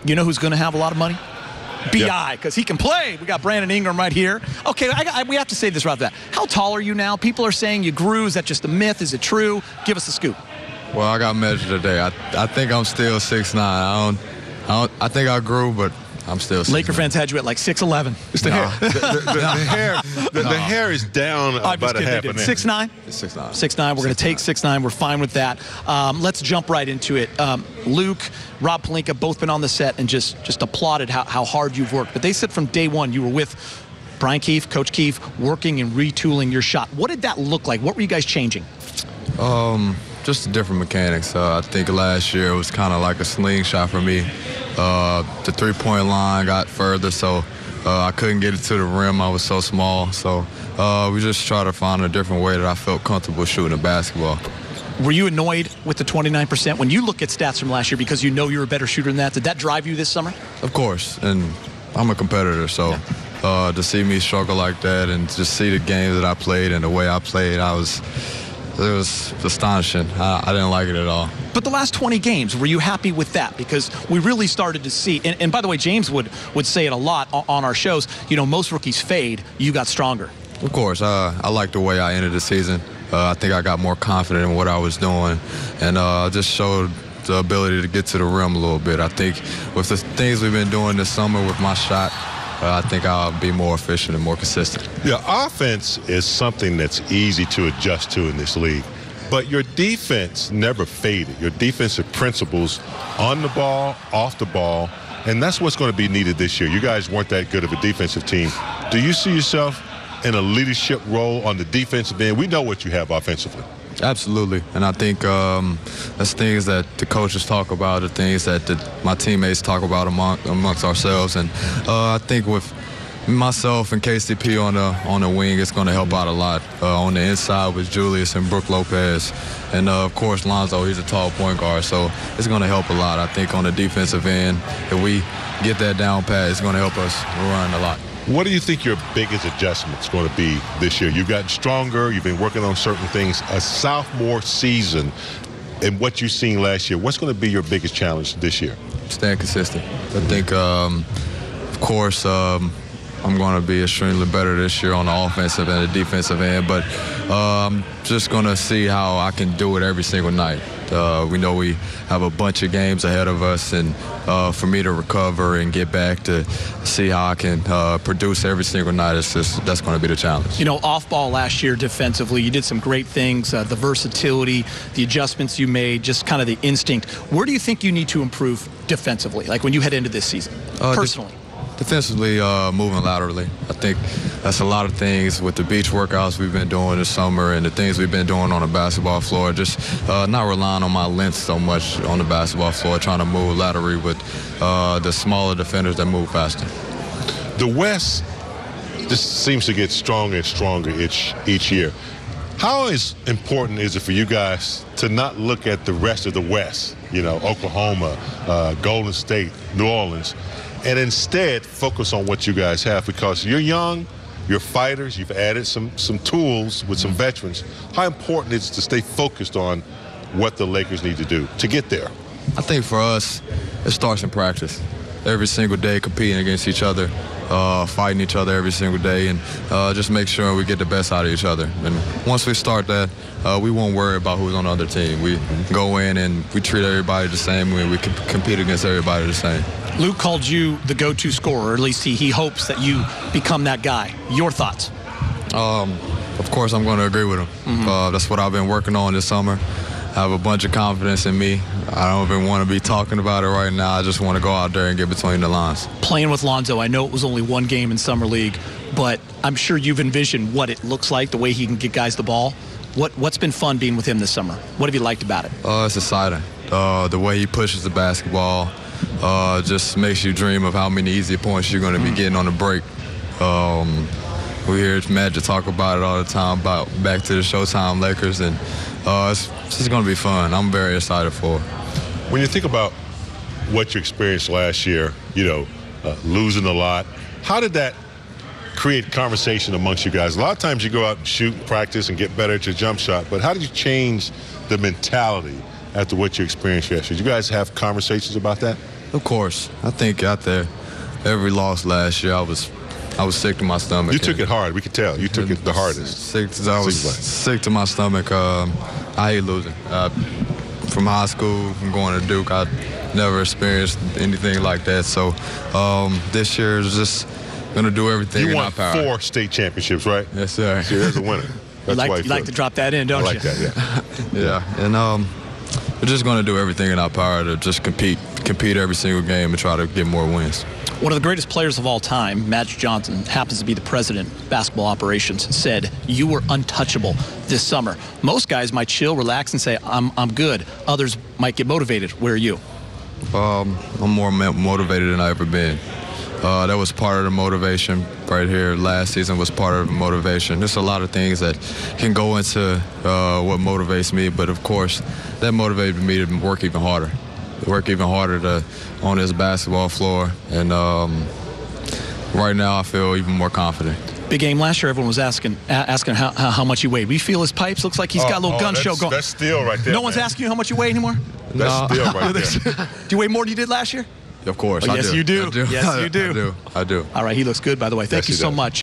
You know who's going to have a lot of money? B.I., because he can play. We got Brandon Ingram right here. Okay, we have to say this right off the bat. How tall are you now? People are saying you grew. Is that just a myth? Is it true? Give us the scoop. Well, I got measured today. I think I'm still 6'9". I think I grew, but I'm still 6'9". Laker fans had you at like 6'11". It's the hair. The hair is down about a half an inch. 6'9"? 6'9". 6'9". We're going to take 6'9". We're fine with that. Let's jump right into it. Luke, Rob Pelinka, both been on the set and just applauded how hard you've worked. But they said from day one you were with Brian Keefe, Coach Keefe, working and retooling your shot. What did that look like? What were you guys changing? Just different mechanics. I think last year it was kind of like a slingshot for me. The three-point line got further, so I couldn't get it to the rim. I was so small. So we just tried to find a different way that I felt comfortable shooting a basketball. Were you annoyed with the 29% when you look at stats from last year because you know you're a better shooter than that? Did that drive you this summer? Of course, and I'm a competitor, so to see me struggle like that and just see the games that I played and the way I played, it was astonishing. I didn't like it at all. But the last 20 games, were you happy with that? Because we really started to see, and by the way, James would say it a lot on our shows, you know, most rookies fade, you got stronger. Of course. I like the way I ended the season. I think I got more confident in what I was doing, and just showed the ability to get to the rim a little bit. I think with the things we've been doing this summer with my shot, I think I'll be more efficient and more consistent. Yeah, offense is something that's easy to adjust to in this league. But your defense never faded. Your defensive principles on the ball, off the ball, and that's what's going to be needed this year. You guys weren't that good of a defensive team. Do you see yourself in a leadership role on the defensive end? We know what you have offensively. Absolutely, and I think that's things that the coaches talk about, the things that my teammates talk about amongst ourselves, and I think with myself and KCP on the wing, it's going to help out a lot. On the inside with Julius and Brook Lopez, and of course Lonzo, he's a tall point guard, so it's going to help a lot. I think on the defensive end, if we get that down pat, it's going to help us run a lot. What do you think your biggest adjustment is going to be this year? You've gotten stronger. You've been working on certain things. A sophomore season and what you've seen last year, what's going to be your biggest challenge this year? Staying consistent. I think, of course, I'm going to be extremely better this year on the offensive and the defensive end, but I'm just going to see how I can do it every single night. We know we have a bunch of games ahead of us, and for me to recover and get back to see how I can produce every single night, that's going to be the challenge. You know, off ball last year defensively, you did some great things, the versatility, the adjustments you made, just kind of the instinct. Where do you think you need to improve defensively, like when you head into this season, personally? Defensively, moving laterally. I think that's a lot of things with the beach workouts we've been doing this summer and the things we've been doing on the basketball floor. Just not relying on my length so much on the basketball floor, trying to move laterally with the smaller defenders that move faster. The West just seems to get stronger and stronger each year. How important is it for you guys to not look at the rest of the West, you know, Oklahoma, Golden State, New Orleans, and instead focus on what you guys have? Because you're young, you're fighters, you've added some tools with some veterans. How important is it to stay focused on what the Lakers need to do to get there? I think for us, it starts in practice. Every single day competing against each other, fighting each other every single day, and just make sure we get the best out of each other. And once we start that, we won't worry about who's on the other team. We go in and we treat everybody the same way. We compete against everybody the same. Luke called you the go-to scorer, or at least he hopes that you become that guy. Your thoughts? Of course, I'm going to agree with him. That's what I've been working on this summer. I have a bunch of confidence in me. I don't even want to be talking about it right now. I just want to go out there and get between the lines. Playing with Lonzo, I know it was only one game in Summer League, but I'm sure you've envisioned what it looks like, the way he can get guys the ball. What's been fun being with him this summer? What have you liked about it? It's exciting. The way he pushes the basketball just makes you dream of how many easy points you're going to be getting on the break. We hear Magic talk about it all the time, about back to the Showtime Lakers, and it's just going to be fun. I'm very excited for it. When you think about what you experienced last year, you know, losing a lot, how did that create conversation amongst you guys? A lot of times you go out and shoot, practice, and get better at your jump shot, but how did you change the mentality after what you experienced yesterday? Did you guys have conversations about that? Of course. I think out there, every loss last year, I was sick to my stomach. You took it hard. We could tell. You took it the hardest. I was sick to my stomach. I hate losing. From high school, from going to Duke, I never experienced anything like that. So this year is just going to do everything in our power. You won 4 state championships, right? Yes, sir. See, there's a winner. That's you like to drop that in, don't you? I like that, yeah. Yeah, and we're just going to do everything in our power to just compete every single game and try to get more wins. One of the greatest players of all time, Magic Johnson, happens to be the president of basketball operations, said you were untouchable this summer. Most guys might chill, relax, and say, I'm good. Others might get motivated. Where are you? I'm more motivated than I've ever been. That was part of the motivation right here. Last season was part of the motivation. There's a lot of things that can go into what motivates me, but of course, that motivated me to work even harder. On this basketball floor, and right now I feel even more confident. Big game last year, everyone was asking how much you weighed. We feel his pipes. Looks like he's got a little gun show going. That's still right there. No one's asking you how much you weigh anymore? That's still right there. Do you weigh more than you did last year? Of course, yes, you do. Yes, you do. I do. All right, he looks good, by the way. Thank you so much.